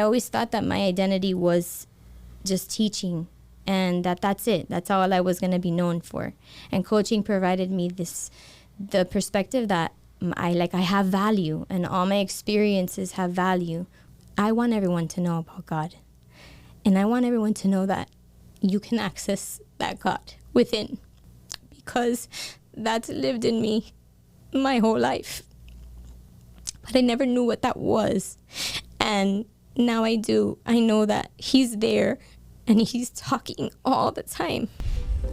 always thought that my identity was just teaching, and that's it. That's all I was going to be known for. And coaching provided me the perspective that I have value, and all my experiences have value. I want everyone to know about God. And I want everyone to know that you can access that God within, because that's lived in me my whole life. But I never knew what that was. And now I do. I know that he's there and he's talking all the time.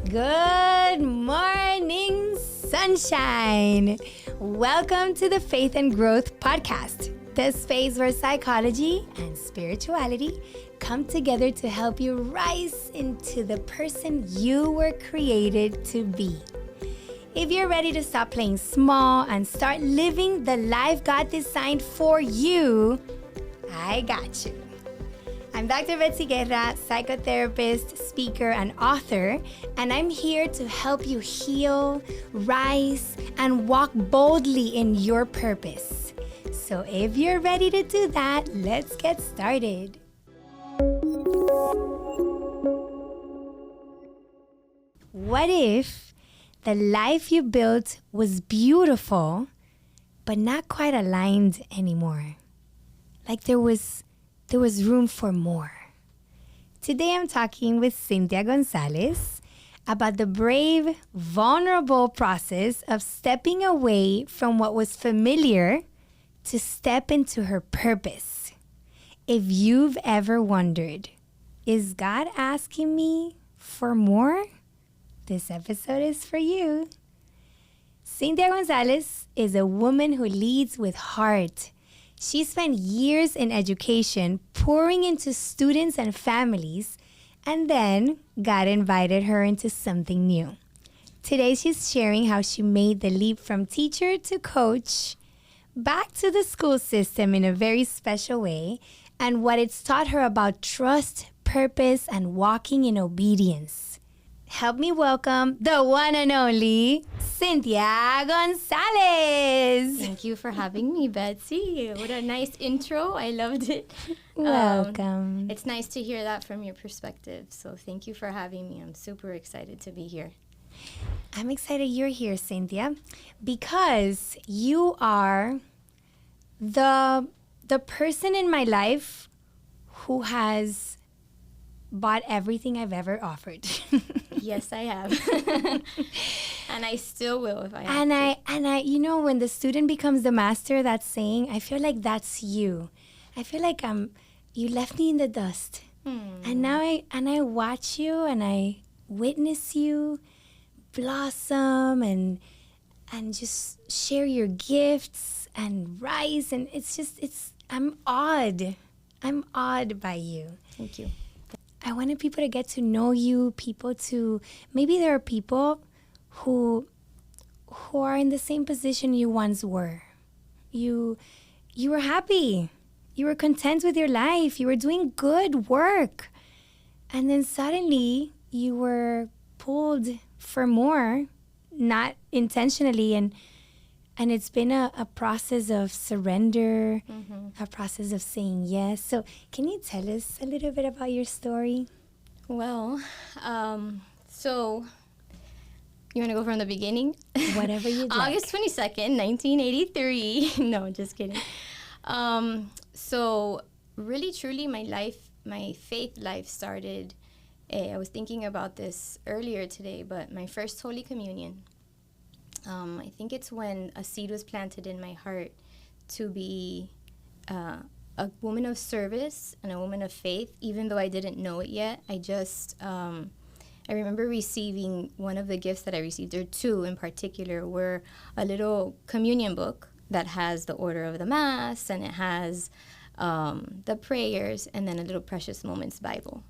Good morning, sunshine. Welcome to the Faith and Growth Podcast, the space where psychology and spirituality come together to help you rise into the person you were created to be. If you're ready to stop playing small and start living the life God designed for you, I got you. I'm Dr. Betsy Guerra, psychotherapist, speaker, and author, and I'm here to help you heal, rise, and walk boldly in your purpose. So if you're ready to do that, let's get started. What if the life you built was beautiful, but not quite aligned anymore? Like there was room for more. Today I'm talking with Cynthia Gonzalez about the brave, vulnerable process of stepping away from what was familiar to step into her purpose. If you've ever wondered, is God asking me for more? This episode is for you. Cynthia Gonzalez is a woman who leads with heart. She spent years in education pouring into students and families, and then God invited her into something new. Today she's sharing how she made the leap from teacher to coach, back to the school system in a very special way, and what it's taught her about trust, purpose, and walking in obedience. Help me welcome the one and only Cynthia Gonzalez. Thank you for having me, Betsy. What a nice intro. I loved it. Welcome. It's nice to hear that from your perspective. So thank you for having me. I'm super excited to be here. I'm excited you're here, Cynthia, because you are the person in my life who has bought everything I've ever offered. Yes, I have. And I still will if I have to. And I, you know, when the student becomes the master, that saying, I feel like that's you. I feel like you left me in the dust. And now I watch you and I witness you blossom and just share your gifts and rise, and I'm awed. I'm awed by you. Thank you. I wanted people to get to know you, maybe there are people who are in the same position you once were. You were happy. You were content with your life. You were doing good work. And then suddenly you were pulled for more, not intentionally. And it's been a process of surrender, a process of saying yes. So can you tell us a little bit about your story? Well, so you want to go from the beginning? Whatever you'd like. August 22nd, 1983. No, just kidding. So really, truly, my faith life started, I was thinking about this earlier today, but my first Holy Communion. I think it's when a seed was planted in my heart to be a woman of service and a woman of faith, even though I didn't know it yet. I remember receiving one of the gifts that I received, or two in particular, were a little communion book that has the order of the Mass, and it has the prayers, and then a little Precious Moments Bible.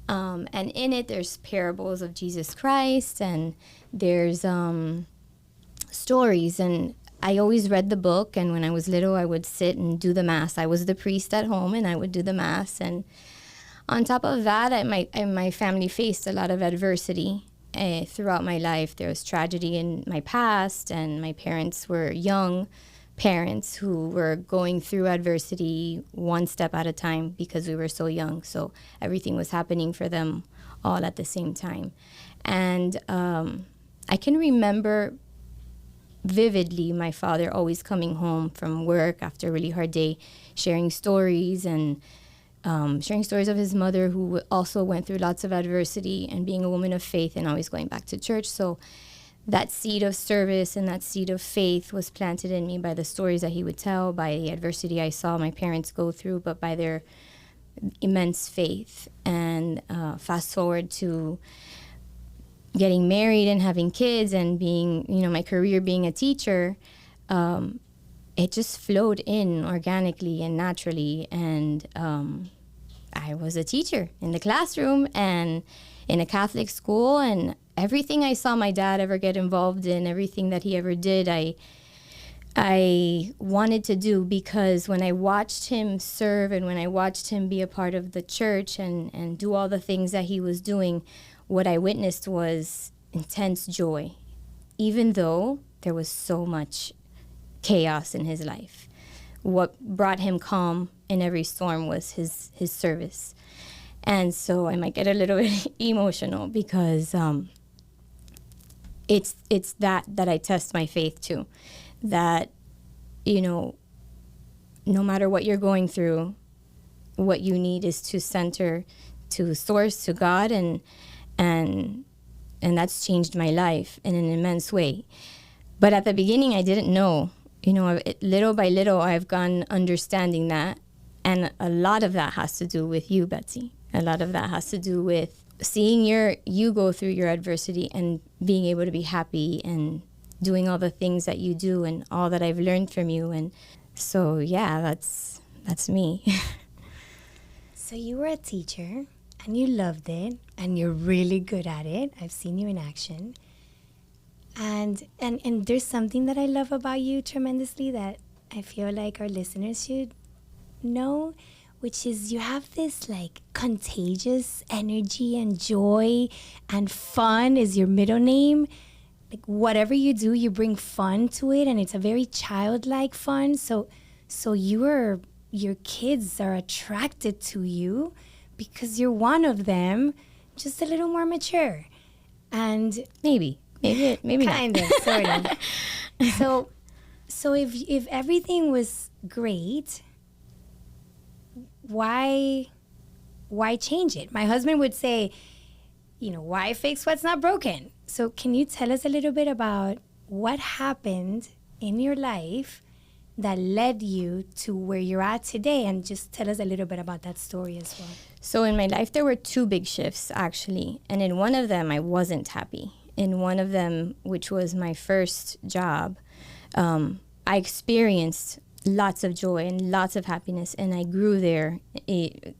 And in it, there's parables of Jesus Christ, and there's stories. And I always read the book, and when I was little, I would sit and do the Mass. I was the priest at home, and I would do the Mass. And on top of that, my family faced a lot of adversity throughout my life. There was tragedy in my past, and my parents were young parents who were going through adversity one step at a time because we were so young. So everything was happening for them all at the same time. And I can remember vividly my father always coming home from work after a really hard day, sharing stories and sharing stories of his mother, who also went through lots of adversity, and being a woman of faith and always going back to church. So that seed of service and that seed of faith was planted in me by the stories that he would tell, by the adversity I saw my parents go through, but by their immense faith. And fast forward to getting married and having kids and being, my career being a teacher, it just flowed in organically and naturally. And I was a teacher in the classroom and in a Catholic school, and everything I saw my dad ever get involved in, everything that he ever did, I wanted to do, because when I watched him serve and when I watched him be a part of the church and do all the things that he was doing, what I witnessed was intense joy, even though there was so much chaos in his life. What brought him calm in every storm was his service. And so I might get a little bit emotional, because it's that I test my faith to. That, no matter what you're going through, what you need is to center to source, to God, and that's changed my life in an immense way. But at the beginning, I didn't know. Little by little, I've gone understanding that. And a lot of that has to do with you, Betsy. A lot of that has to do with seeing you go through your adversity and being able to be happy and doing all the things that you do and all that I've learned from you. And so, yeah, that's me. So you were a teacher and you loved it and you're really good at it. I've seen you in action. And there's something that I love about you tremendously that I feel like our listeners should know, which is you have this like contagious energy and joy, and fun is your middle name. Like whatever you do, you bring fun to it, and it's a very childlike fun. So your kids are attracted to you because you're one of them, just a little more mature. And maybe kind of, sort of. So if everything was great, why change it? My husband would say, why fix what's not broken? So can you tell us a little bit about what happened in your life that led you to where you're at today, and just tell us a little bit about that story as well. So in my life, there were two big shifts, actually. And in one of them, I wasn't happy. In one of them, which was my first job, I experienced lots of joy and lots of happiness, and I grew there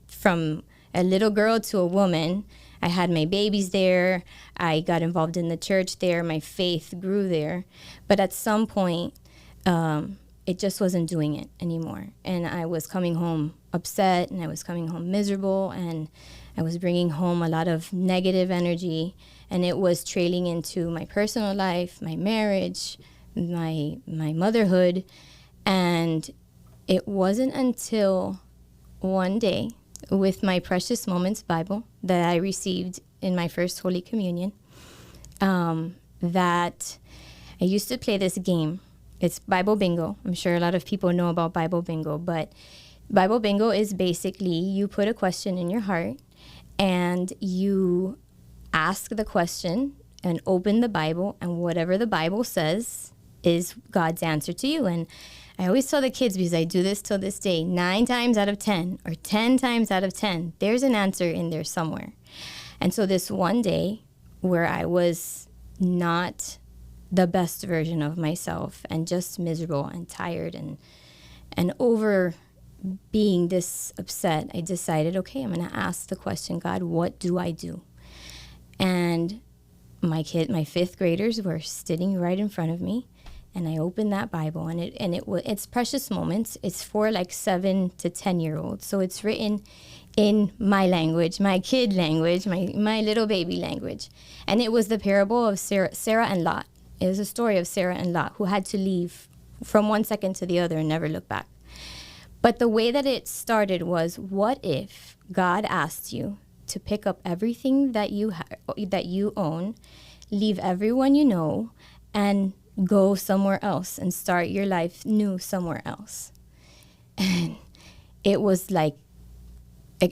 from a little girl to a woman. I had my babies there. I got involved in the church there. My faith grew there. But at some point, it just wasn't doing it anymore. And I was coming home upset, and I was coming home miserable, and I was bringing home a lot of negative energy, and it was trailing into my personal life, my marriage, my motherhood. And it wasn't until one day, with my Precious Moments Bible that I received in my first Holy Communion, that I used to play this game. It's Bible Bingo. I'm sure a lot of people know about Bible Bingo, but Bible Bingo is basically you put a question in your heart and you ask the question and open the Bible, and whatever the Bible says is God's answer to you. And I always tell the kids, because I do this till this day, 9 times out of 10 or 10 times out of 10, there's an answer in there somewhere. And so this one day where I was not the best version of myself and just miserable and tired and over being this upset, I decided, okay, I'm going to ask the question, God, what do I do? And my 5th graders were sitting right in front of me. And I opened that Bible, and it's Precious Moments. It's for like 7 to 10-year-olds. So it's written in my language, my kid language, my little baby language. And it was the parable of Sarah and Lot. It was a story of Sarah and Lot, who had to leave from one second to the other and never look back. But the way that it started was, what if God asked you to pick up everything that you own, leave everyone you know, and go somewhere else and start your life new somewhere else? And it was like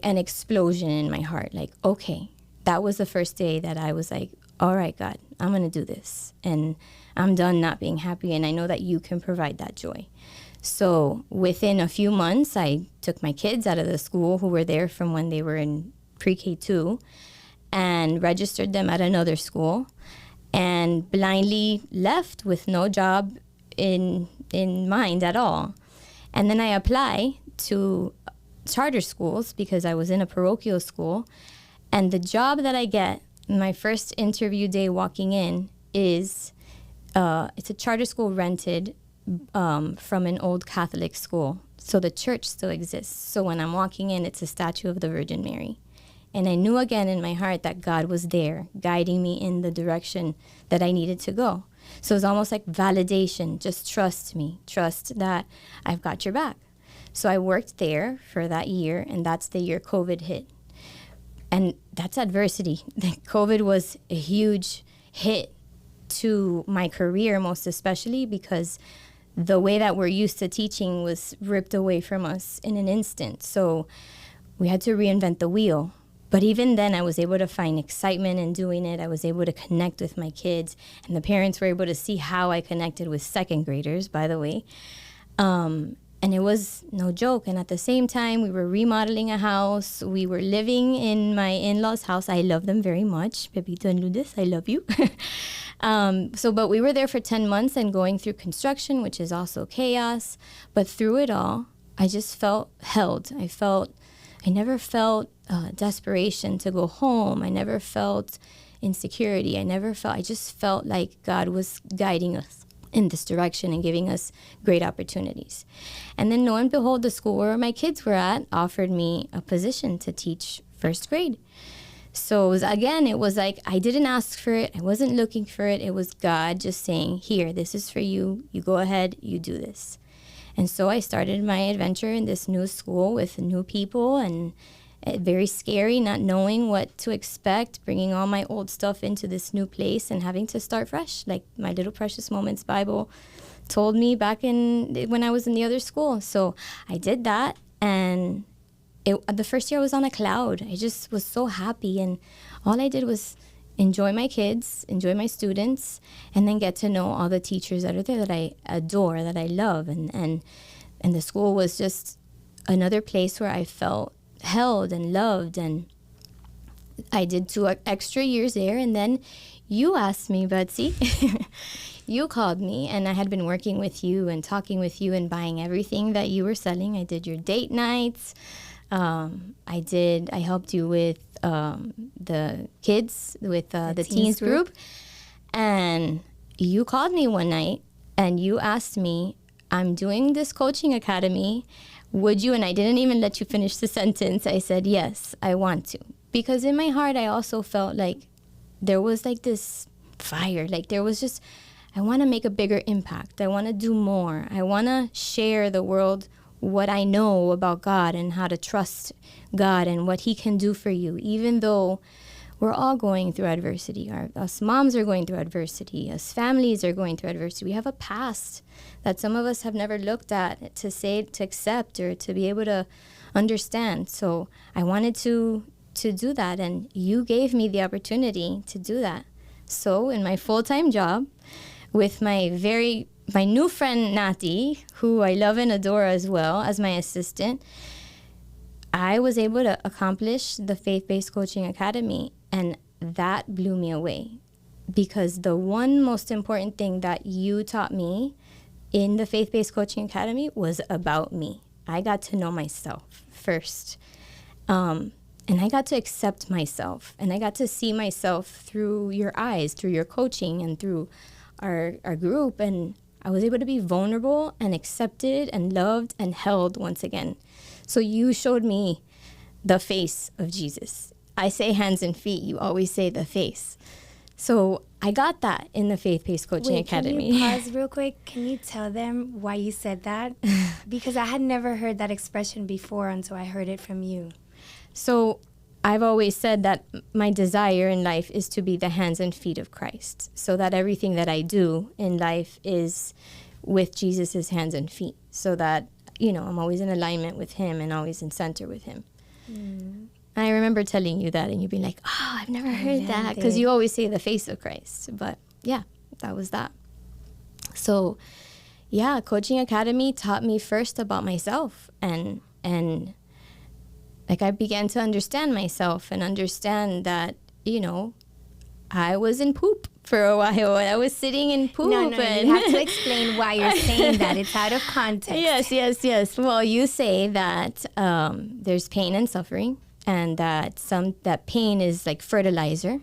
an explosion in my heart. Like, okay, that was the first day that I was like, all right, God, I'm going to do this. And I'm done not being happy. And I know that you can provide that joy. So within a few months, I took my kids out of the school who were there from when they were in pre-K 2 and registered them at another school and blindly left with no job in mind at all. And then I applied to charter schools because I was in a parochial school. And the job that I get, my first interview day walking in, is it's a charter school rented from an old Catholic school. So the church still exists. So when I'm walking in, it's a statue of the Virgin Mary. And I knew again in my heart that God was there guiding me in the direction that I needed to go. So it's almost like validation. Just trust me. Trust that I've got your back. So I worked there for that year, and that's the year COVID hit. And that's adversity. COVID was a huge hit to my career, most especially because the way that we're used to teaching was ripped away from us in an instant. So we had to reinvent the wheel. But even then, I was able to find excitement in doing it. I was able to connect with my kids, and the parents were able to see how I connected with second graders, by the way. And it was no joke. And at the same time, we were remodeling a house. We were living in my in-laws' house. I love them very much. Pepito and Lourdes, I love you. But we were there for 10 months and going through construction, which is also chaos. But through it all, I just felt held. I never felt desperation to go home. I never felt insecurity. I just felt like God was guiding us in this direction and giving us great opportunities. And then lo and behold, the school where my kids were at offered me a position to teach first grade. So it was like I didn't ask for it. I wasn't looking for it. It was God just saying, here, this is for you. You go ahead, you do this. And so I started my adventure in this new school with new people, and very scary, not knowing what to expect, bringing all my old stuff into this new place and having to start fresh, like my Little Precious Moments Bible told me back when I was in the other school. So I did that, and the first year I was on a cloud. I just was so happy, and all I did was enjoy my kids, enjoy my students, and then get to know all the teachers that are there that I adore, that I love. And the school was just another place where I felt held and loved. And I did 2 extra years there. And then you asked me, Betsy, you called me, and I had been working with you and talking with you and buying everything that you were selling. I did your date nights. I helped you with the kids, with the teens group. And you called me one night and you asked me, I'm doing this coaching academy. Would you? And I didn't even let you finish the sentence. I said, yes, I want to. Because in my heart, I also felt like there was like this fire. Like there was just, I want to make a bigger impact. I want to do more. I want to share the world what I know about God and how to trust God and what He can do for you, even though we're all going through adversity. Us moms are going through adversity. Us families are going through adversity. We have a past that some of us have never looked at to accept or to be able to understand. So I wanted to do that, and you gave me the opportunity to do that. So in my full-time job with my new friend Nati, who I love and adore as well as my assistant, I was able to accomplish the Faith-Based Coaching Academy, and that blew me away, because the one most important thing that you taught me in the Faith-Based Coaching Academy was about me. I got to know myself first, and I got to accept myself, and I got to see myself through your eyes, through your coaching, and through our group, and I was able to be vulnerable and accepted and loved and held once again. So you showed me the face of Jesus. I say hands and feet. You always say the face. So I got that in the Faith-Based Coaching Academy. Can you pause real quick? Can you tell them why you said that? Because I had never heard that expression before until I heard it from you. So I've always said that my desire in life is to be the hands and feet of Christ, so that everything that I do in life is with Jesus's hands and feet, so that, you know, I'm always in alignment with him and always in center with him. I remember telling you that, and you'd be like, oh, I've never heard that, because you always say the face of Christ. But yeah, that was that. So yeah, Coaching Academy taught me first about myself, and like I began to understand myself and understand that, you know, I was in poop for a while. I was sitting in poop. No, you have to explain why you're saying that. It's out of context. Yes. Well, you say that there's pain and suffering, and that pain is like fertilizer.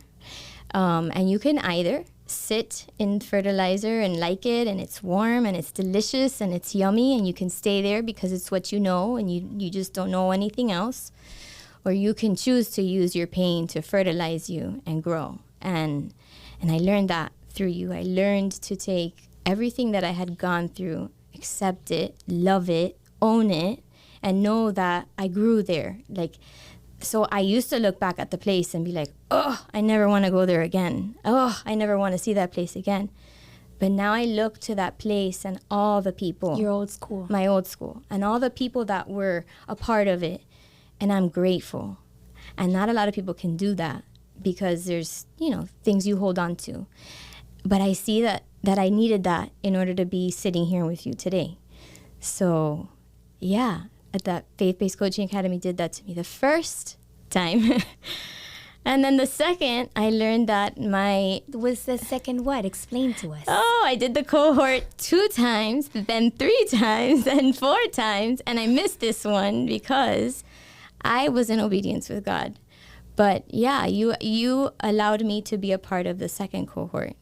And you can either sit in fertilizer and like it, and it's warm and it's delicious and it's yummy, and you can stay there because it's what you know, and you just don't know anything else. Or you can choose to use your pain to fertilize you and grow. And I learned that through you. I learned to take everything that I had gone through, accept it, love it, own it, and know that I grew there. Like, so I used to look back at the place and be like, oh, I never want to go there again. Oh, I never want to see that place again. But now I look to that place and all the people. Your old school. My old school. And all the people that were a part of it. And I'm grateful. And not a lot of people can do that, because there's, you know, things you hold on to. But I see that I needed that in order to be sitting here with you today. So yeah, at that Faith-Based Coaching Academy did that to me the first time. And then the second, I learned that Was the second what? Explain to us. Oh, I did the cohort 2 times, then 3 times, then 4 times. And I missed this one because I was in obedience with God. But yeah, you allowed me to be a part of the second cohort.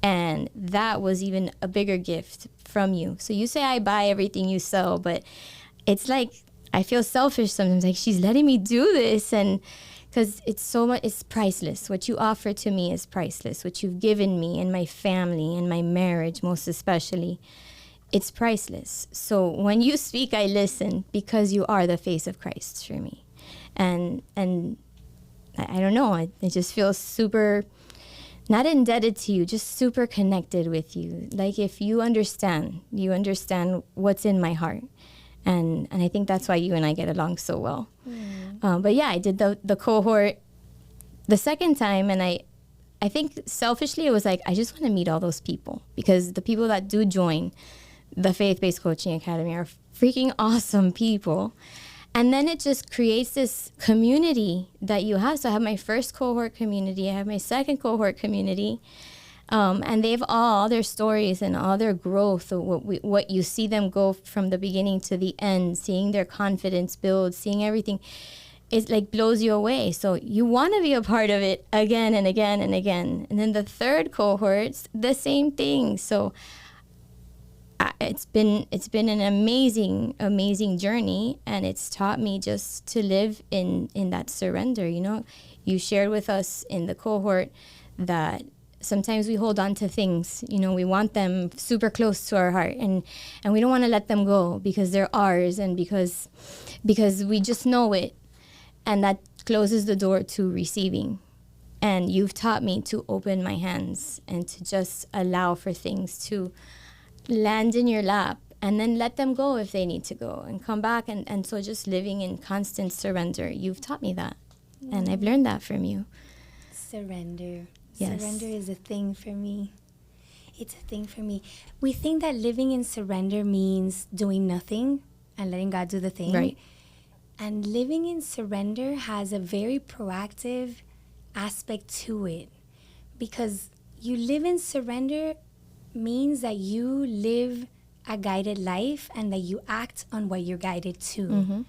And that was even a bigger gift from you. So you say I buy everything you sell, but it's like I feel selfish sometimes. Like, she's letting me do this, and because it's so much, it's priceless. What you offer to me is priceless. What you've given me and my family and my marriage, most especially, it's priceless. So when you speak, I listen, because you are the face of Christ for me. And I don't know, it just feels super, not indebted to you, just super connected with you. Like, if you understand what's in my heart. And I think that's why you and I get along so well. But yeah, I did the cohort the second time, and I think selfishly it was like, I just want to meet all those people, because the people that do join the Faith-Based Coaching Academy are freaking awesome people. And then it just creates this community that you have. So I have my first cohort community, I have my second cohort community, and they've all their stories and all their growth, what you see them go from the beginning to the end, seeing their confidence build, seeing everything. It like blows you away. So you want to be a part of it again and again and again. And then the third cohort's the same thing. So it's been an amazing journey, and it's taught me just to live in that surrender. You know, you shared with us in the cohort that sometimes we hold on to things, you know, we want them super close to our heart, and we don't want to let them go because they're ours, and because we just know it, and that closes the door to receiving. And you've taught me to open my hands and to just allow for things to land in your lap, and then let them go if they need to go, and come back. And so just living in constant surrender. You've taught me that. And I've learned that from you. Surrender. Yes. Surrender is a thing for me. It's a thing for me. We think that living in surrender means doing nothing and letting God do the thing. Right. And living in surrender has a very proactive aspect to it, because you live in surrender means that you live a guided life and that you act on what you're guided to. Mm-hmm.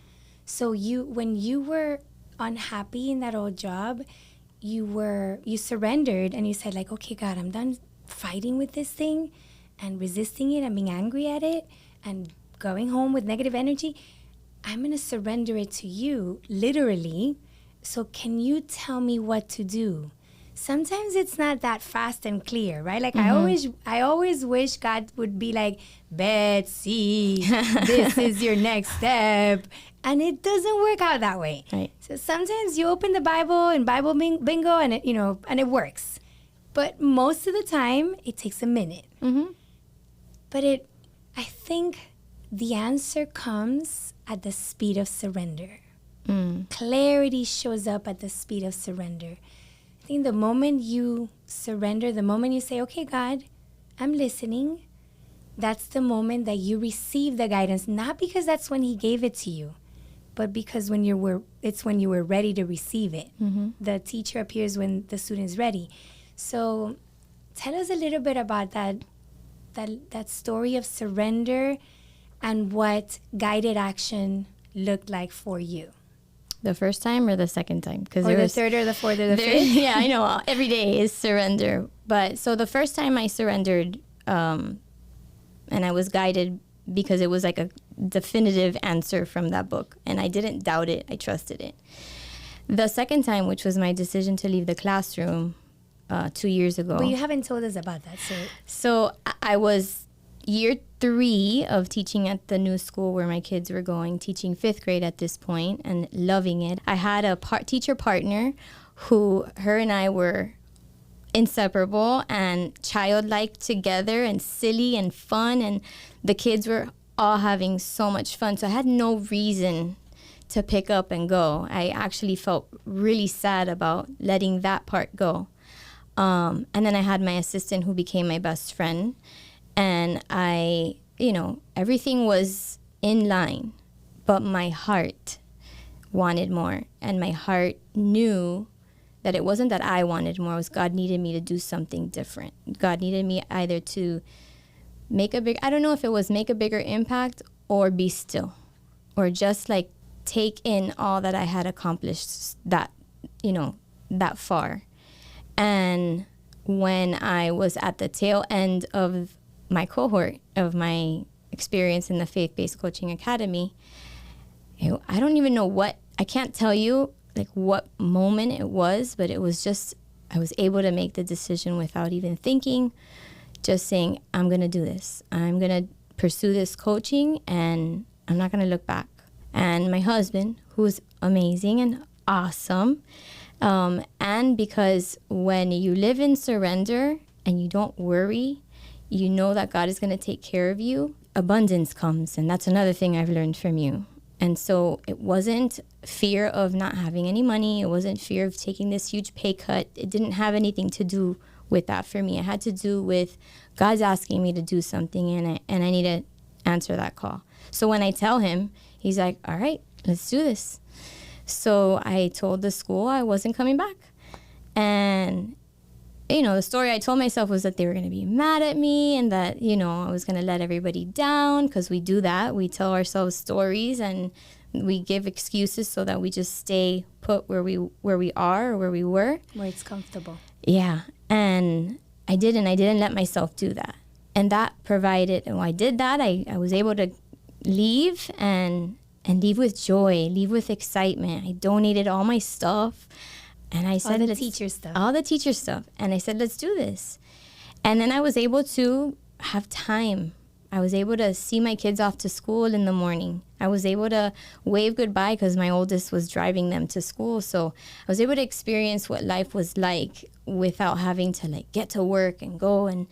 So when you were unhappy in that old job, you surrendered, and you said, like, okay, God, I'm done fighting with this thing and resisting it and being angry at it and going home with negative energy. I'm going to surrender it to you, literally. So can you tell me what to do? sometimes it's not that fast and clear, right? Like I always wish God would be like, Betsy, this is your next step. And it doesn't work out that way. Right. So sometimes you open the Bible and Bible bingo and it, and it works. But most of the time it takes a minute. But I think the answer comes at the speed of surrender. Clarity shows up at the speed of surrender. I think the moment you surrender, the moment you say, okay, God, I'm listening, that's the moment that you receive the guidance, not because that's when he gave it to you, but because it's when you were ready to receive it. The teacher appears when the student is ready. So tell us a little bit about that story of surrender and what guided action looked like for you. The first time or the second time? Or the third or the fourth or the fifth? Yeah, I know. Every day is surrender. But so the first time I surrendered, and I was guided because it was like a definitive answer from that book. And I didn't doubt it. I trusted it. The second time, which was my decision to leave the classroom 2 years ago. But you haven't told us about that. So I was year 3 of teaching at the new school where my kids were going, teaching 5th grade at this point and loving it. I had a teacher partner who, her and I were inseparable and childlike together and silly and fun, and the kids were all having so much fun. So I had no reason to pick up and go. I actually felt really sad about letting that part go. And then I had my assistant who became my best friend. And everything was in line, but my heart wanted more. And my heart knew that it wasn't that I wanted more, it was God needed me to do something different. God needed me either to I don't know if it was make a bigger impact or be still, or just like take in all that I had accomplished that far. And when I was at the tail end of my cohort of my experience in the Faith-Based Coaching Academy, I don't even know I can't tell you like what moment it was, but it was just, I was able to make the decision without even thinking, just saying, I'm going to do this. I'm going to pursue this coaching and I'm not going to look back. And my husband, who's amazing and awesome, and because when you live in surrender and you don't worry, you know that God is going to take care of you, abundance comes. And that's another thing I've learned from you. And so it wasn't fear of not having any money. It wasn't fear of taking this huge pay cut. It didn't have anything to do with that for me. It had to do with God's asking me to do something, and I need to answer that call. So when I tell him, he's like, all right, let's do this. So I told the school I wasn't coming back. And the story I told myself was that they were going to be mad at me and that, I was going to let everybody down, because we do that. We tell ourselves stories and we give excuses so that we just stay put where we are or where we were. Where it's comfortable. Yeah. And I didn't let myself do that. And that provided, and when I did that, I was able to leave and leave with joy, leave with excitement. I donated all my stuff. And I said, all the teacher stuff. And I said, let's do this. And then I was able to have time. I was able to see my kids off to school in the morning. I was able to wave goodbye because my oldest was driving them to school. So I was able to experience what life was like without having to get to work and go and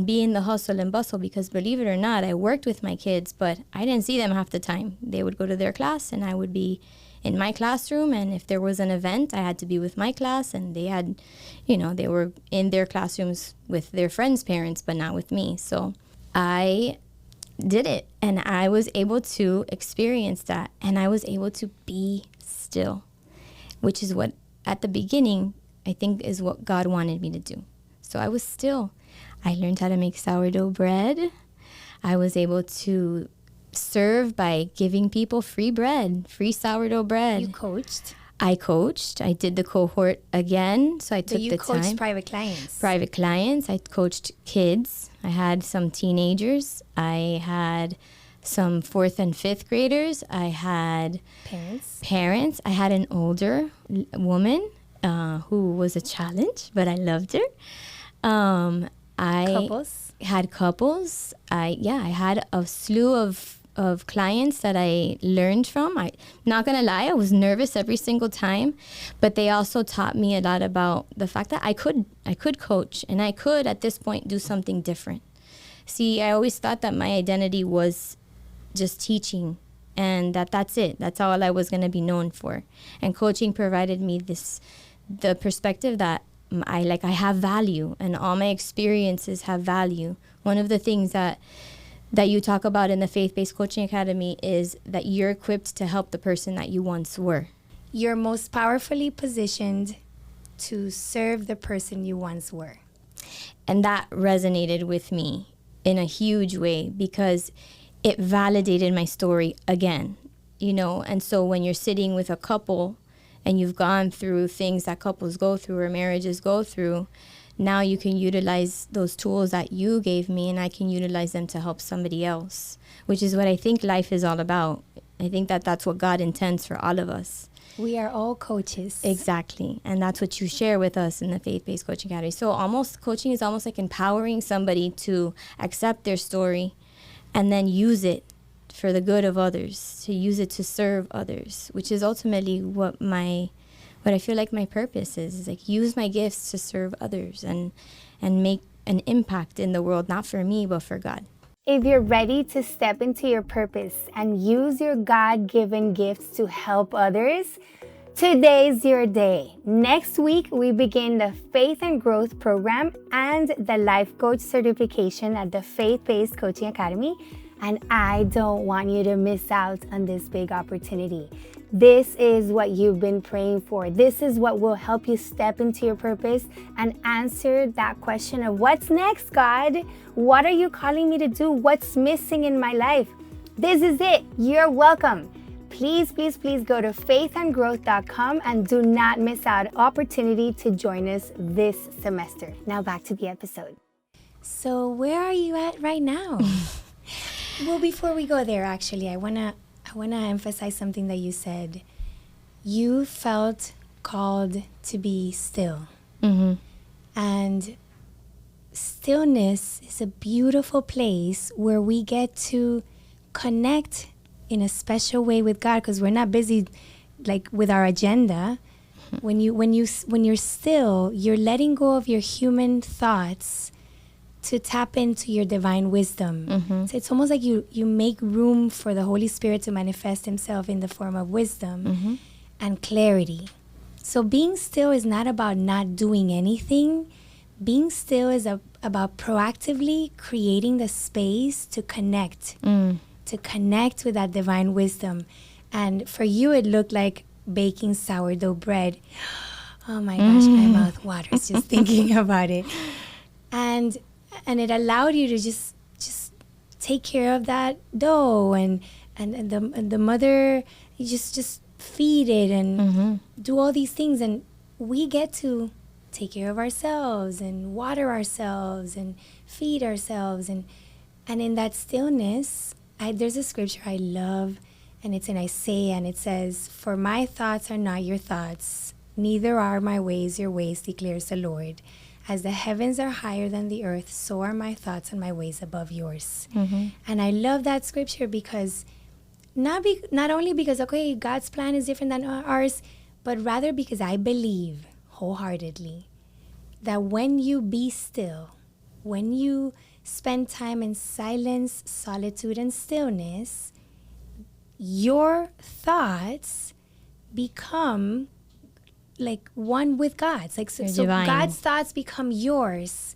be in the hustle and bustle, because believe it or not, I worked with my kids, but I didn't see them half the time. They would go to their class and I would be in my classroom, and if there was an event, I had to be with my class, and they had, they were in their classrooms with their friends' parents, but not with me. So I did it, and I was able to experience that, and I was able to be still, which is what, at the beginning, I think is what God wanted me to do. So I was still. I learned how to make sourdough bread. I was able to serve by giving people free bread, free sourdough bread. You coached? I coached. I did the cohort again, so I took the time. You coached private clients? Private clients. I coached kids. I had some teenagers. I had some 4th and 5th graders. I had parents. I had an older woman, who was a challenge, but I loved her. I Couples? had couples. I had a slew of clients that I learned from. I'm not gonna lie, I was nervous every single time, but they also taught me a lot about the fact that I could coach, and I could at this point do something different. See, I always thought that my identity was just teaching, and that's it. That's all I was gonna be known for. And coaching provided me the perspective that I have value, and all my experiences have value. One of the things that you talk about in the Faith-Based Coaching Academy is that you're equipped to help the person that you once were. You're most powerfully positioned to serve the person you once were. And that resonated with me in a huge way because it validated my story again, And so when you're sitting with a couple and you've gone through things that couples go through or marriages go through, now you can utilize those tools that you gave me, and I can utilize them to help somebody else, which is what I think life is all about. I think that that's what God intends for all of us. We are all coaches. Exactly. And that's what you share with us in the Faith-Based Coaching Academy. So coaching is almost like empowering somebody to accept their story and then use it for the good of others, to use it to serve others, which is ultimately what I feel like my purpose is like use my gifts to serve others and make an impact in the world, not for me, but for God. If you're ready to step into your purpose and use your God-given gifts to help others, today's your day. Next week, we begin the Faith and Growth Program and the Life Coach certification at the Faith-Based Coaching Academy, and I don't want you to miss out on this big opportunity. This is what you've been praying for. This is what will help you step into your purpose and answer that question of what's next, God? What are you calling me to do? What's missing in my life? This is it. You're welcome. Please, please, please go to faithandgrowth.com and do not miss out on opportunity to join us this semester. Now back to the episode. So where are you at right now? Well, before we go there, actually, I wanna emphasize something that you said. You felt called to be still. Mm-hmm. And stillness is a beautiful place where we get to connect in a special way with God, because we're not busy like with our agenda. Mm-hmm. When you're still, you're letting go of your human thoughts to tap into your divine wisdom. Mm-hmm. So it's almost like you make room for the Holy Spirit to manifest himself in the form of wisdom mm-hmm. and clarity. So being still is not about not doing anything. Being still is about proactively creating the space to connect with that divine wisdom. And for you, it looked like baking sourdough bread. Oh my gosh, my mouth waters just thinking about it. And it allowed you to just take care of that dough and the mother, you just feed it and mm-hmm. do all these things. And we get to take care of ourselves and water ourselves and feed ourselves. And in that stillness, there's a scripture I love, and it's in Isaiah, and it says, "For my thoughts are not your thoughts, neither are my ways your ways, declares the Lord. As the heavens are higher than the earth, so are my thoughts and my ways above yours." Mm-hmm. And I love that scripture because not only because, okay, God's plan is different than ours, but rather because I believe wholeheartedly that when you be still, when you spend time in silence, solitude, and stillness, your thoughts become like one with God's. Like so God's thoughts become yours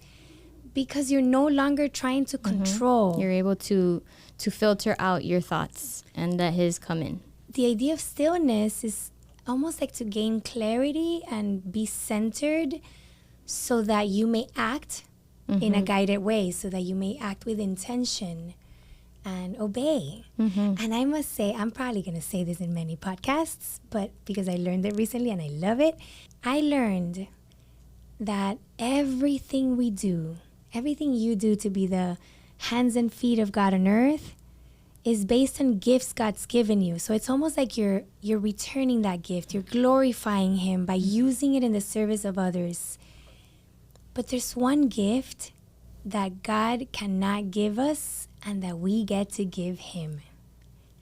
because you're no longer trying to control. You're able to filter out your thoughts and let his come in. The idea of stillness is almost like to gain clarity and be centered so that you may act in a guided way, so that you may act with intention and obey. Mm-hmm. And I must say, I'm probably going to say this in many podcasts, but because I learned it recently and I love it, I learned that everything we do, everything you do to be the hands and feet of God on earth, is based on gifts God's given you. So it's almost like you're returning that gift. You're glorifying him by using it in the service of others. But there's one gift that God cannot give us and that we get to give him.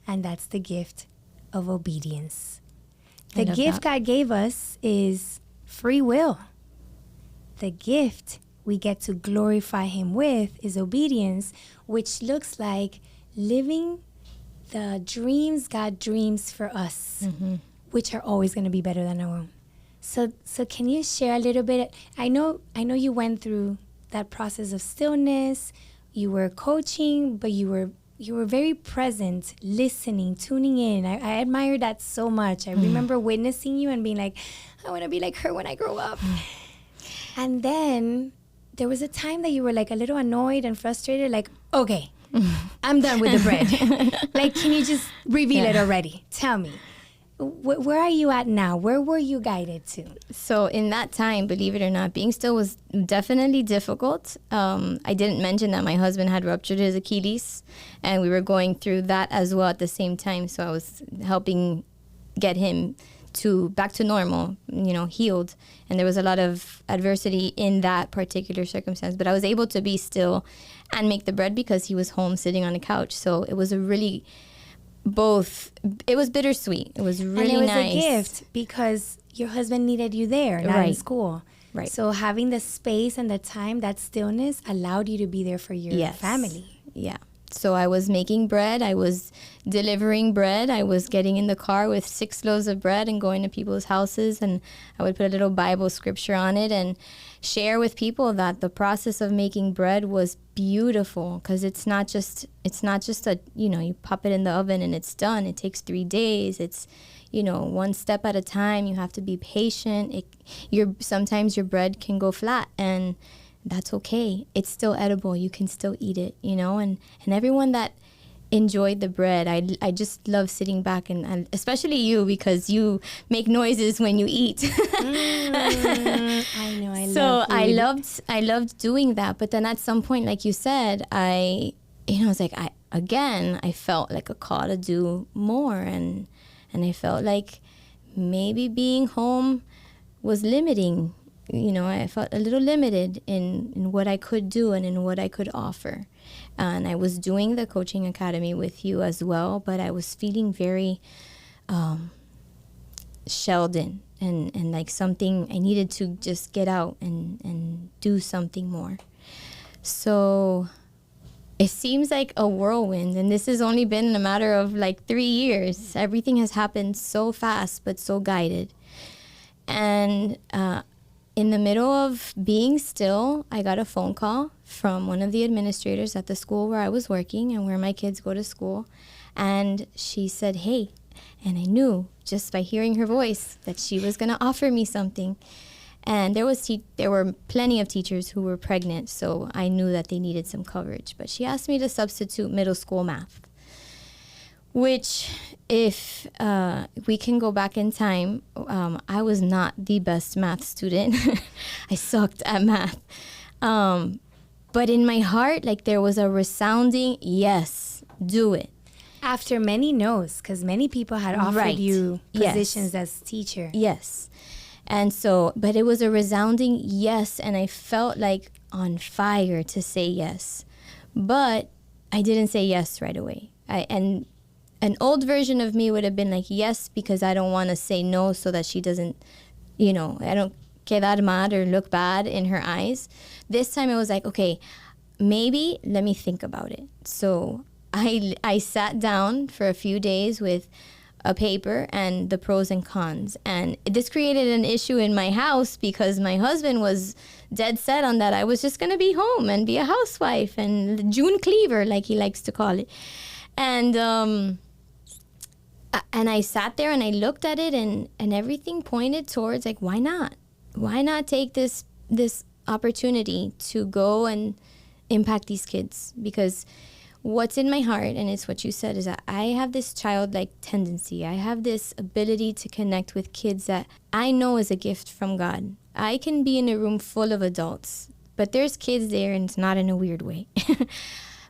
And that's the gift of obedience. The gift God gave us is free will. The gift we get to glorify him with is obedience, which looks like living the dreams God dreams for us, which are always going to be better than our own. So can you share a little bit? I know you went through that process of stillness. You were coaching, but you were very present, listening, tuning in. I admire that so much. I remember witnessing you and being like, I want to be like her when I grow up. And then there was a time that you were like a little annoyed and frustrated, like, okay, I'm done with the bread. Like, can you just reveal it already? Tell me. Where are you at now? Where were you guided to? So in that time, believe it or not, being still was definitely difficult. I didn't mention that my husband had ruptured his Achilles, and we were going through that as well at the same time. So I was helping get him back to normal, healed. And there was a lot of adversity in that particular circumstance. But I was able to be still and make the bread because he was home sitting on the couch. So it was it was bittersweet. It was really nice. And it was a gift because your husband needed you there, not in school. Right. So having the space and the time, that stillness allowed you to be there for your family. Yeah. So I was making bread. I was delivering bread. I was getting in the car with 6 loaves of bread and going to people's houses. And I would put a little Bible scripture on it and share with people that the process of making bread was beautiful, because it's not just a, you pop it in the oven and it's done. It takes 3 days. It's, one step at a time. You have to be patient. Sometimes your bread can go flat, and that's okay. It's still edible. You can still eat it, and everyone that enjoyed the bread, I just love sitting back and especially you, because you make noises when you eat. I know. So I loved doing that. But then at some point, like you said, I was like, I felt like a call to do more, and I felt like maybe being home was limiting. I felt a little limited in what I could do and in what I could offer. And I was doing the coaching academy with you as well, but I was feeling very shelled in and like something I needed to just get out and do something more. So it seems like a whirlwind, and this has only been in a matter of like 3 years. Everything has happened so fast, but so guided. And in the middle of being still, I got a phone call from one of the administrators at the school where I was working and where my kids go to school. And she said, hey, and I knew just by hearing her voice that she was going to offer me something. And there were plenty of teachers who were pregnant, so I knew that they needed some coverage. But she asked me to substitute middle school math, which, if we can go back in time, I was not the best math student. I sucked at math. But in my heart, like, there was a resounding yes, do it. After many no's, because many people had offered you positions as teacher. Yes. And so, but it was a resounding yes, and I felt like on fire to say yes. But I didn't say yes right away. And an old version of me would have been like, yes, because I don't want to say no so that she doesn't, I don't quedar mal or look bad in her eyes. This time it was like, okay, maybe let me think about it. So I sat down for a few days with a paper and the pros and cons. And this created an issue in my house because my husband was dead set on that I was just going to be home and be a housewife and the June cleaver, like he likes to call it. And I sat there and I looked at it, and everything pointed towards, like, why not? Why not take this opportunity to go and impact these kids? Because what's in my heart, and it's what you said, is that I have this childlike tendency. I have this ability to connect with kids that I know is a gift from God. I can be in a room full of adults, but there's kids there, and it's not in a weird way.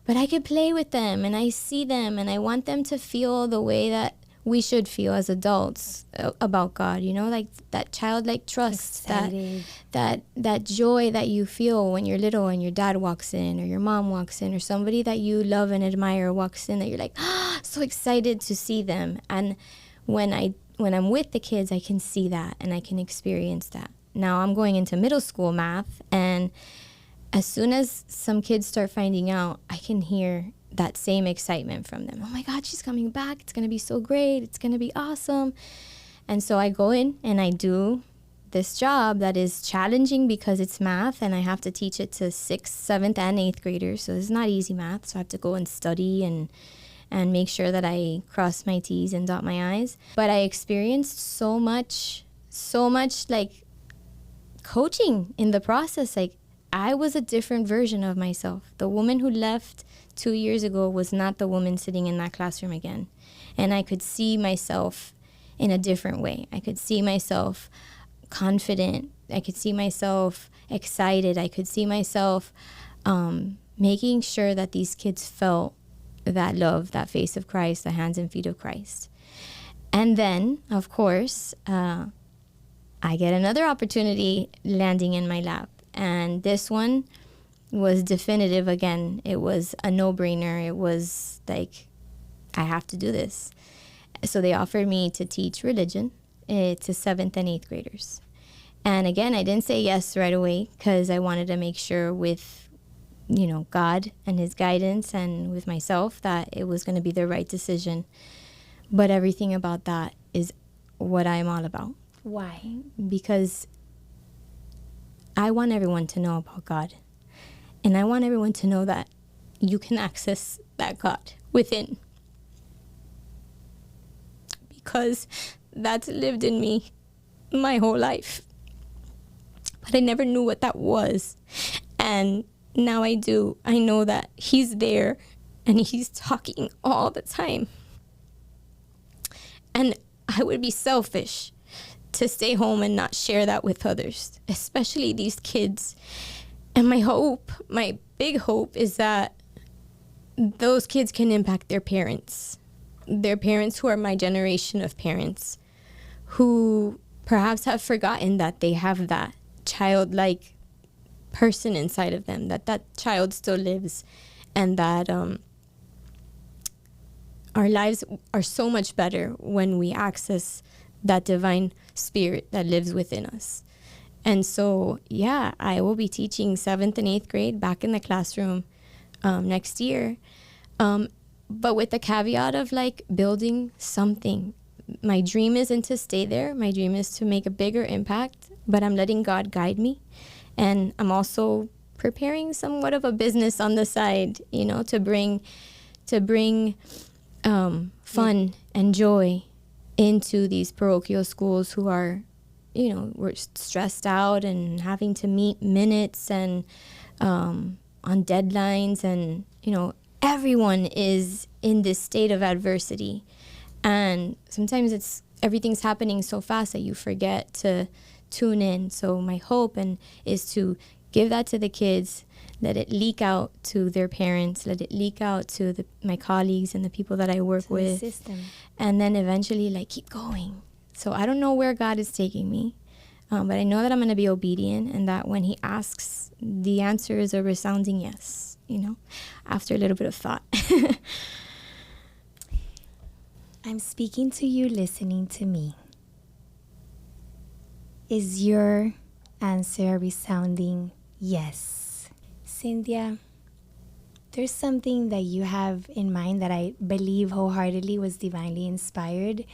but I could play with them and I see them and I want them to feel the way that we should feel as adults about God, you know, like that childlike trust, that joy that you feel when you're little and your dad walks in or your mom walks in or somebody that you love and admire walks in, that you're like, so excited to see them. And when I'm with the kids, I can see that and I can experience that. Now I'm going into middle school math, and as soon as some kids start finding out, I can hear that same excitement from them. Oh my God, she's coming back. It's going to be so great. It's going to be awesome. And so I go in and I do this job that is challenging because it's math and I have to teach it to 6th, 7th, and 8th graders. So it's not easy math. So I have to go and study and make sure that I cross my T's and dot my I's. But I experienced so much like coaching in the process. Like, I was a different version of myself. The woman who left 2 years ago was not the woman sitting in that classroom again. And I could see myself in a different way. I could see myself confident. I could see myself excited. I could see myself making sure that these kids felt that love, that face of Christ, the hands and feet of Christ. And then, of course, I get another opportunity landing in my lap. And this one was definitive again. It was a no-brainer. It was like, I have to do this. So they offered me to teach religion to 7th and 8th graders. And again, I didn't say yes right away because I wanted to make sure with, you know, God and his guidance and with myself that it was going to be the right decision. But everything about that is what I'm all about. Why? Because I want everyone to know about God. And I want everyone to know that you can access that God within. Because that's lived in me my whole life. But I never knew what that was. And now I do. I know that he's there and he's talking all the time. And I would be selfish to stay home and not share that with others, especially these kids. And my big hope is that those kids can impact their parents who are my generation of parents, who perhaps have forgotten that they have that childlike person inside of them, that child still lives, and that our lives are so much better when we access that divine spirit that lives within us. And so, yeah, I will be teaching 7th and 8th grade back in the classroom next year. But with the caveat of like building something. My dream isn't to stay there. My dream is to make a bigger impact, but I'm letting God guide me. And I'm also preparing somewhat of a business on the side, you know, to bring fun and joy into these parochial schools who are, you know, we're stressed out and having to meet minutes and on deadlines, and, you know, everyone is in this state of adversity. And sometimes everything's happening so fast that you forget to tune in. So my hope is to give that to the kids, let it leak out to their parents, let it leak out to my colleagues and the people that I work with. The system. And then eventually, like, keep going. So I don't know where God is taking me, but I know that I'm going to be obedient, and that when he asks, the answer is a resounding yes, you know, after a little bit of thought. I'm speaking to you, listening to me. Is your answer a resounding yes? Cynthia, there's something that you have in mind that I believe wholeheartedly was divinely inspired.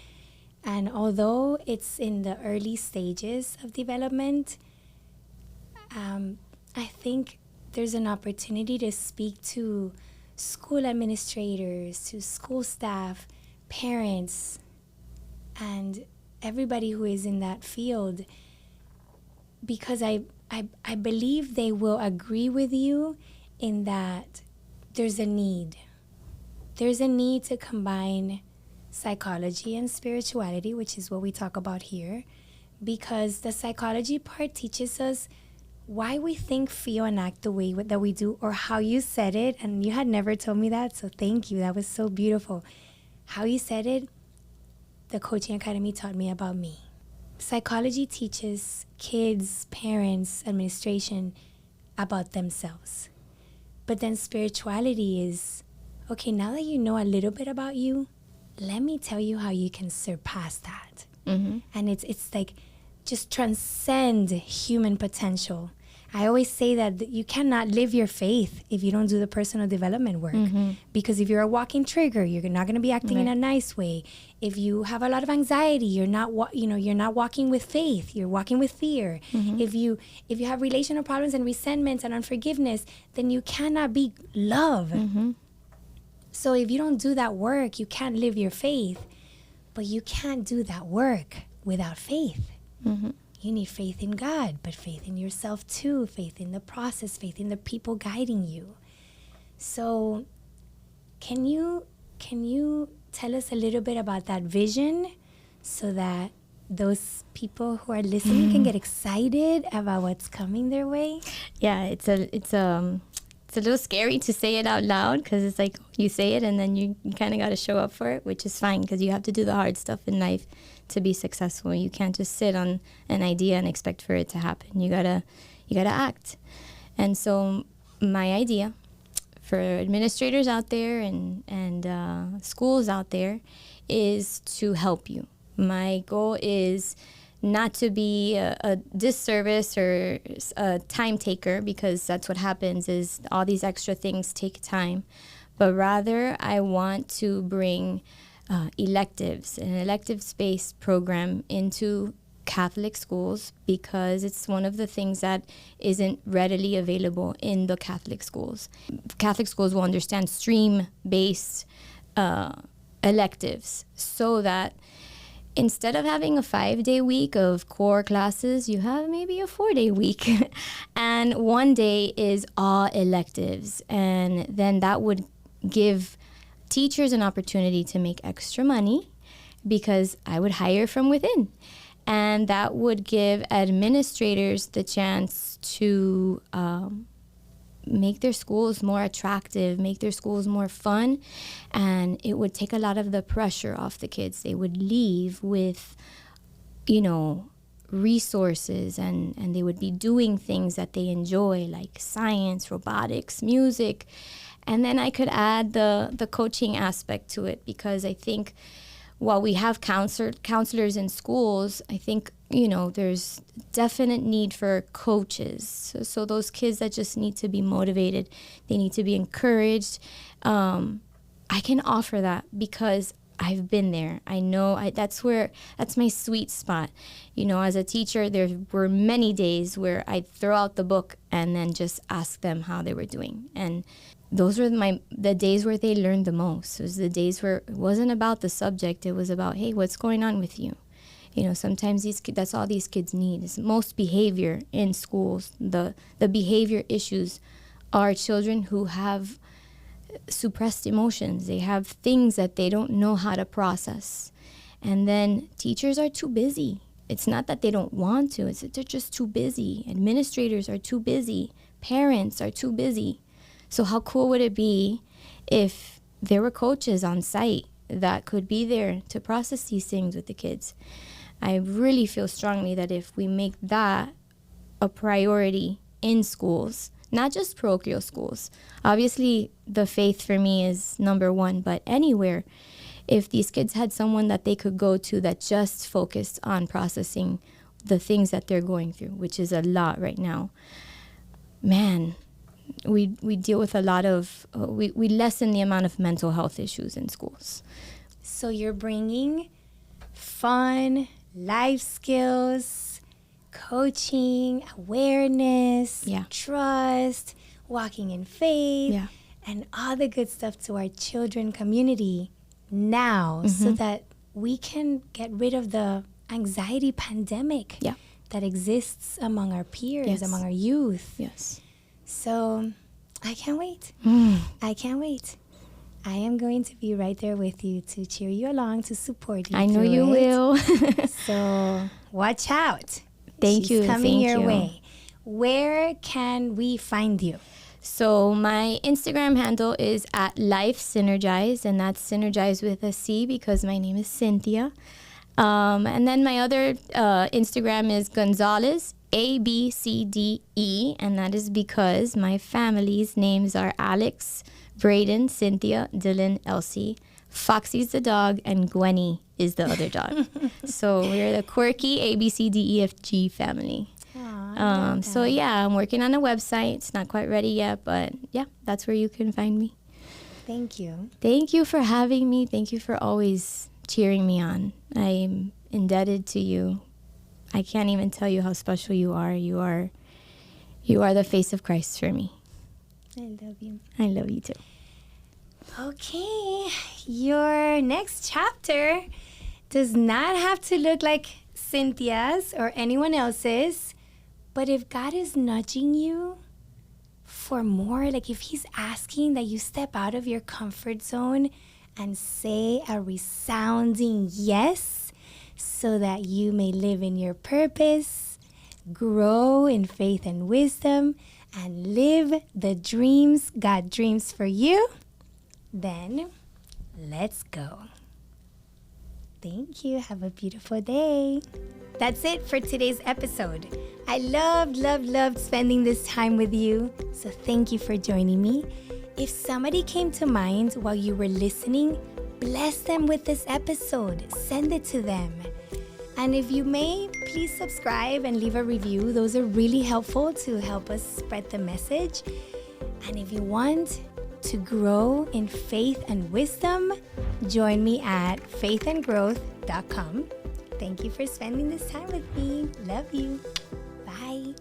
And although it's in the early stages of development, I think there's an opportunity to speak to school administrators, to school staff, parents, and everybody who is in that field, because I believe they will agree with you in that there's a need. There's a need to combine psychology and spirituality, which is what we talk about here, because the psychology part teaches us why we think, feel, and act the way that we do, or how you said it. And you had never told me that, so thank you. That was so beautiful. How you said it, the Coaching Academy taught me about me. Psychology teaches kids, parents, administration about themselves. But then spirituality is, okay, now that you know a little bit about you, let me tell you how you can surpass that. Mm-hmm. And it's like just transcend human potential. I always say that you cannot live your faith if you don't do the personal development work. Mm-hmm. Because if you're a walking trigger, you're not going to be acting in a nice way. If you have a lot of anxiety, you're not walking with faith. You're walking with fear. Mm-hmm. If you have relational problems and resentments and unforgiveness, then you cannot be love. Mm-hmm. So if you don't do that work, you can't live your faith. But you can't do that work without faith. Mm-hmm. You need faith in God, but faith in yourself too, faith in the process, faith in the people guiding you. So can you tell us a little bit about that vision so that those people who are listening can get excited about what's coming their way? Yeah, it's a little scary to say it out loud, because it's like you say it and then you kind of got to show up for it, which is fine, because you have to do the hard stuff in life to be successful. You can't just sit on an idea and expect for it to happen. You gotta act. And so my idea for administrators out there and schools out there is to help you. My goal is not to be a disservice or a time taker, because that's what happens is all these extra things take time. But rather, I want to bring electives, an electives-based program into Catholic schools, because it's one of the things that isn't readily available in the Catholic schools. Catholic schools will understand stream-based electives, so that instead of having a 5-day week of core classes, you have maybe a 4-day week. And one day is all electives. And then that would give teachers an opportunity to make extra money, because I would hire from within. And that would give administrators the chance to make their schools more attractive, make their schools more fun, and it would take a lot of the pressure off the kids. They would leave with, resources, and they would be doing things that they enjoy, like science, robotics, music. And then I could add the coaching aspect to it, because I think while we have counselors in schools, I think, there's definite need for coaches. So those kids that just need to be motivated, they need to be encouraged. I can offer that because I've been there. I know that's my sweet spot. As a teacher, there were many days where I'd throw out the book and then just ask them how they were doing. And those were the days where they learned the most. It was the days where it wasn't about the subject. It was about, hey, what's going on with you? Sometimes that's all these kids need. Is most behavior in schools. The behavior issues are children who have suppressed emotions. They have things that they don't know how to process. And then teachers are too busy. It's not that they don't want to. It's that they're just too busy. Administrators are too busy. Parents are too busy. So how cool would it be if there were coaches on site that could be there to process these things with the kids? I really feel strongly that if we make that a priority in schools, not just parochial schools, obviously the faith for me is number one, but anywhere, if these kids had someone that they could go to that just focused on processing the things that they're going through, which is a lot right now, man, we deal with a lot of, we lessen the amount of mental health issues in schools. So you're bringing fun, life skills, coaching, awareness, trust, walking in faith, and all the good stuff to our children community now, so that we can get rid of the anxiety pandemic that exists among our peers, among our youth. Yes. So I can't wait. I can't wait. I am going to be right there with you to cheer you along, to support you. I know you will. So watch out. Thank you. She's coming your way. where can we find you? So my Instagram handle is at Life Synergize, and that's Synergize with a C because my name is Cynthia. And then my other Instagram is Gonzalez, ABCDE, and that is because my family's names are Alex, Braden, Cynthia, Dylan, Elsie. Foxy's the dog, and Gwenny is the other dog. So we're the quirky ABCDEFG family. So yeah, I'm working on a website. It's not quite ready yet, but yeah, that's where you can find me. Thank you. Thank you for having me. Thank you for always cheering me on. I'm indebted to you. I can't even tell you how special you are. You are the face of Christ for me. I love you. I love you too. Okay, your next chapter does not have to look like Cynthia's or anyone else's, but if God is nudging you for more, like if he's asking that you step out of your comfort zone and say a resounding yes so that you may live in your purpose, grow in faith and wisdom, and live the dreams God dreams for you, then let's go. Thank you. Have a beautiful day. That's it for today's episode. I loved spending this time with you. So thank you for joining me. If somebody came to mind while you were listening, bless them with this episode. Send it to them. And if you may, please subscribe and leave a review. Those are really helpful to help us spread the message. And if you want to grow in faith and wisdom, join me at faithandgrowth.com. Thank you for spending this time with me. Love you. Bye.